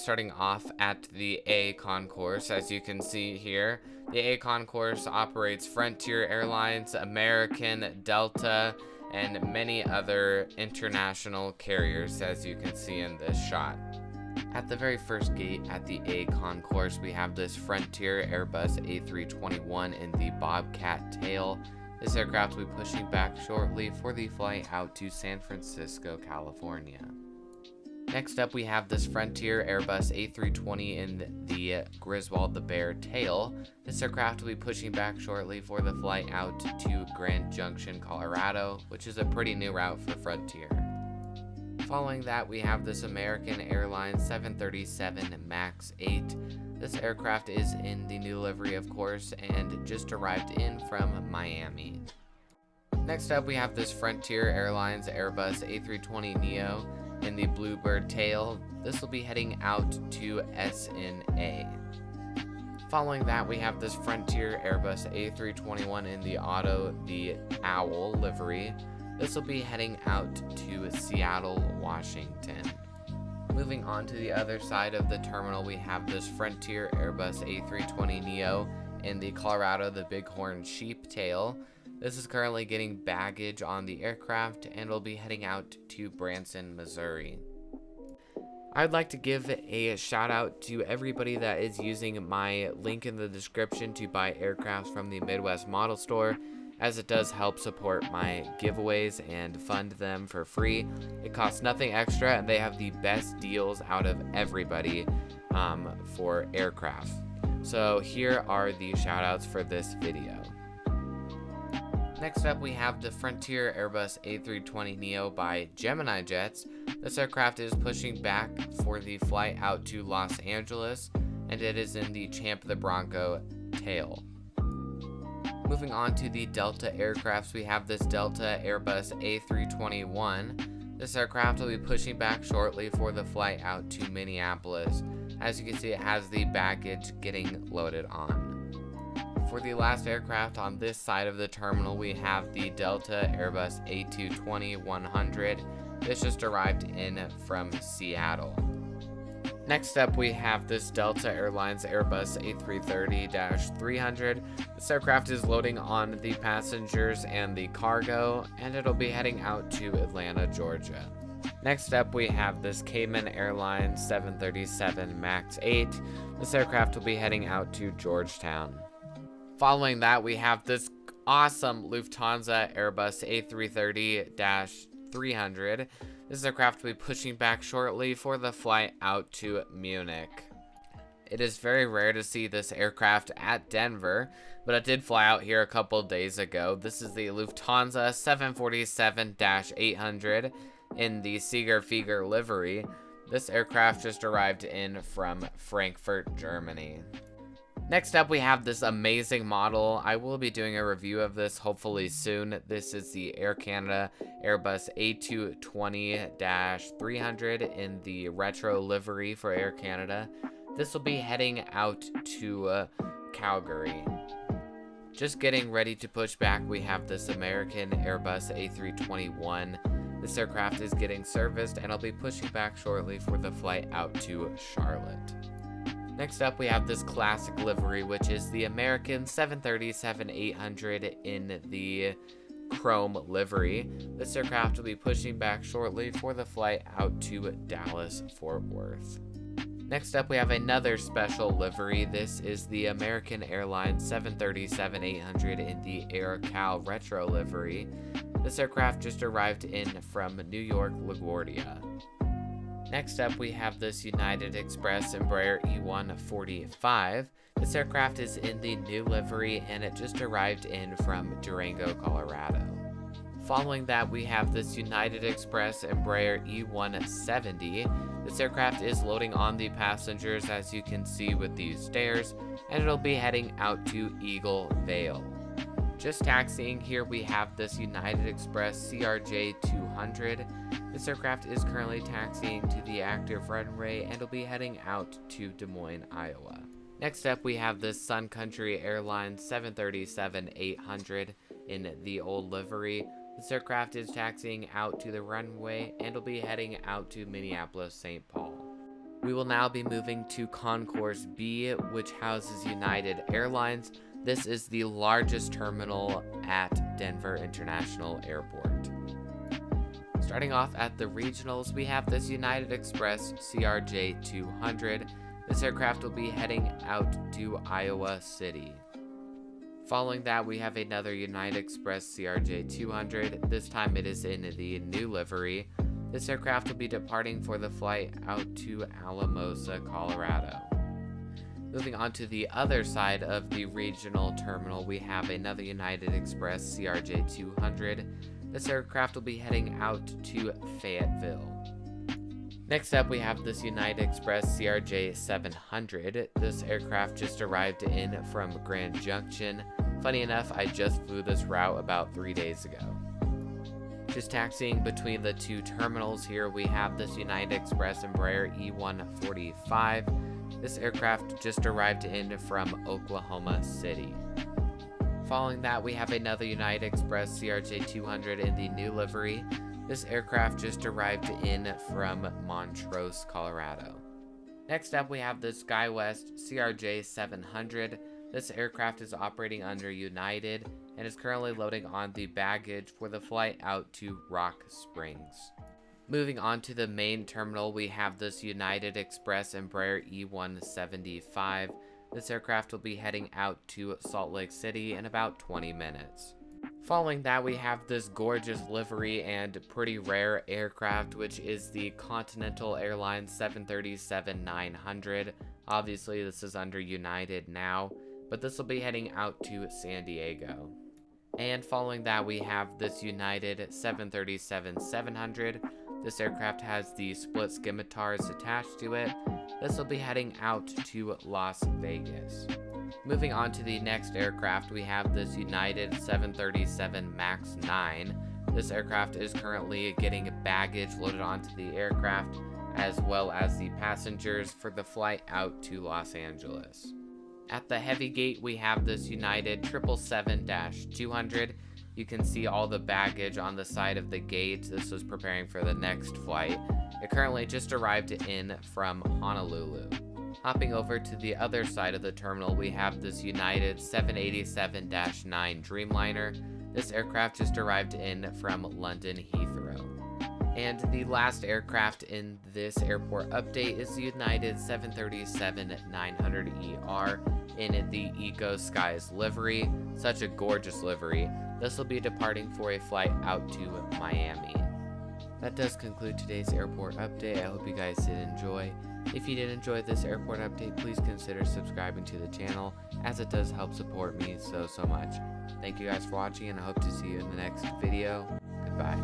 starting off at the A concourse. As you can see here, the A concourse operates Frontier Airlines, American, Delta, and many other international carriers, as you can see in this shot. At the very first gate at the A concourse, we have this Frontier Airbus A321 in the Bobcat tail. This aircraft will be pushing back shortly for the flight out to San Francisco, California. Next up, we have this Frontier Airbus A320 in the Griswold the Bear tail. This aircraft will be pushing back shortly for the flight out to Grand Junction, Colorado, which is a pretty new route for Frontier. Following that, we have this American Airlines 737 MAX 8. This aircraft is in the new livery, of course, and just arrived in from Miami. Next up, we have this Frontier Airlines Airbus A320neo in the Bluebird tail. This will be heading out to SNA. Following that, we have this Frontier Airbus A321 in the Owl livery. This will be heading out to Seattle, Washington. Moving on to the other side of the terminal, we have this Frontier Airbus A320neo in the Colorado the Bighorn Sheep tail. This is currently getting baggage on the aircraft and will be heading out to Branson, Missouri. I'd like to give a shout out to everybody that is using my link in the description to buy aircraft from the Midwest Model Store, as it does help support my giveaways and fund them for free. It costs nothing extra, and they have the best deals out of everybody for aircraft. So here are the shout outs for this video. Next up, we have the Frontier Airbus A320neo by Gemini Jets. This aircraft is pushing back for the flight out to Los Angeles, and it is in the Champ the Bronco tail. Moving on to the Delta aircrafts, we have this Delta Airbus A321. This aircraft will be pushing back shortly for the flight out to Minneapolis. As you can see, it has the baggage getting loaded on. For the last aircraft on this side of the terminal, we have the Delta Airbus A220-100. This just arrived in from Seattle. Next up, we have this Delta Airlines Airbus A330-300. This aircraft is loading on the passengers and the cargo, and it'll be heading out to Atlanta, Georgia. Next up, we have this Cayman Airlines 737 MAX 8. This aircraft will be heading out to Georgetown. Following that, we have this awesome Lufthansa Airbus A330-300. This aircraft will be pushing back shortly for the flight out to Munich. It is very rare to see this aircraft at Denver, but it did fly out here a couple days ago. This is the Lufthansa 747-800 in the Sieger livery. This aircraft just arrived in from Frankfurt, Germany. Next up, we have this amazing model. I will be doing a review of this hopefully soon. This is the Air Canada Airbus A220-300 in the retro livery for Air Canada. This will be heading out to Calgary. Just getting ready to push back, we have this American Airbus A321. This aircraft is getting serviced and will be pushing back shortly for the flight out to Charlotte. Next up, we have this classic livery, which is the American 737-800 in the chrome livery. This aircraft will be pushing back shortly for the flight out to Dallas-Fort Worth. Next up, we have another special livery. This is the American Airlines 737-800 in the Air Cal retro livery. This aircraft just arrived in from New York LaGuardia. Next up, we have this United Express Embraer E145. This aircraft is in the new livery, and it just arrived in from Durango, Colorado. Following that, we have this United Express Embraer E170. This aircraft is loading on the passengers, as you can see with these stairs, and it'll be heading out to Eagle Vale. Just taxiing here, we have this United Express CRJ-200. This aircraft is currently taxiing to the active runway and will be heading out to Des Moines, Iowa. Next up, we have this Sun Country Airlines 737-800 in the old livery. This aircraft is taxiing out to the runway and will be heading out to Minneapolis, St. Paul. We will now be moving to Concourse B, which houses United Airlines. This is the largest terminal at Denver International Airport. Starting off at the regionals, we have this United Express CRJ 200. This aircraft will be heading out to Iowa City. Following that, we have another United Express CRJ 200. This time it is in the new livery. This aircraft will be departing for the flight out to Alamosa, Colorado. Moving on to the other side of the regional terminal, we have another United Express CRJ 200. This aircraft will be heading out to Fayetteville. Next up, we have this United Express CRJ 700. This aircraft just arrived in from Grand Junction. Funny enough, I just flew this route about 3 days ago. Just taxiing between the two terminals here, we have this United Express Embraer E145. This aircraft just arrived in from Oklahoma City. Following that, we have another United Express CRJ 200 in the new livery. This aircraft just arrived in from Montrose, Colorado. Next up, we have the SkyWest CRJ 700. This aircraft is operating under United and is currently loading on the baggage for the flight out to Rock Springs. Moving on to the main terminal, we have this United Express Embraer E175. This aircraft will be heading out to Salt Lake City in about 20 minutes. Following that, we have this gorgeous livery and pretty rare aircraft, which is the Continental Airlines 737-900. Obviously, this is under United now, but this will be heading out to San Diego. And following that, we have this United 737-700. This aircraft has the split scimitars attached to it. This will be heading out to Las Vegas. Moving on to the next aircraft, we have this United 737 MAX 9. This aircraft is currently getting baggage loaded onto the aircraft, as well as the passengers for the flight out to Los Angeles. At the heavy gate, we have this United 777-200. You can see all the baggage on the side of the gate. This was preparing for the next flight. It currently just arrived in from Honolulu. Hopping over to the other side of the terminal, we have this United 787-9 Dreamliner. This aircraft just arrived in from London Heathrow. And the last aircraft in this airport update is the United 737-900ER in the Eco Skies livery. Such a gorgeous livery. This will be departing for a flight out to Miami. That does conclude today's airport update. I hope you guys did enjoy. If you did enjoy this airport update, please consider subscribing to the channel, as it does help support me so much. Thank you guys for watching, and I hope to see you in the next video. Goodbye.